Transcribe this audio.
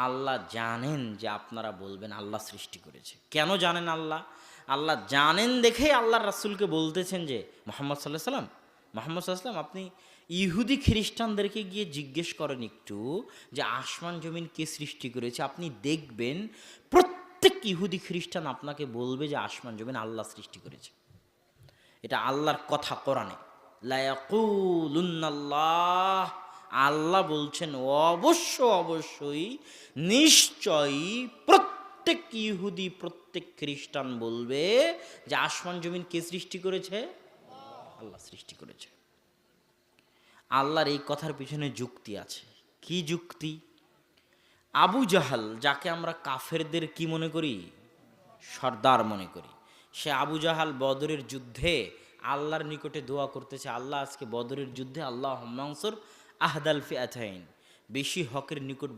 আল্লাহ জানেন যে আপনারা বলবেন আল্লাহ সৃষ্টি করেছে। কেন জানেন আল্লাহ? আল্লাহ জানেন দেখেই আল্লাহর রাসূলকে বলতেছেন যে মোহাম্মদ সাল্লাল্লাহু আলাইহি সাল্লাম, মোহাম্মদ সাল্লাল্লাহু আলাইহি সাল্লাম আপনি ইহুদি খ্রিস্টানদেরকে গিয়ে জিজ্ঞেস করেন একটু যে আসমান জমিন কে সৃষ্টি করেছে। আপনি দেখবেন প্রত্যেক ইহুদি খ্রিস্টান আপনাকে বলবে যে আসমান জমিন আল্লাহ সৃষ্টি করেছে। এটা আল্লাহর কথা কোরআনে, লা ইয়াকুলুন্নাল্লাহ, আল্লাহ বলছেন অবশ্যই নিশ্চয়ই প্রত্যেক ইহুদি প্রত্যেক খ্রিস্টান বলবে যে আসমান জমিন কে সৃষ্টি করেছে? আল্লাহ সৃষ্টি করেছে। আল্লাহর এই কথার পিছনে যুক্তি আছে। কি যুক্তি? আবু জাহাল, যাকে আমরা কাফেরদের কি মনে করি? সর্দার মনে করি, সে আবু জাহাল বদরের যুদ্ধে আল্লাহর নিকটে দোয়া করতেছে, আল্লাহ আজকে বদরের যুদ্ধে আল্লাহ মানসুর আহদাল ফিআতাইন, বেশি হকের নিকট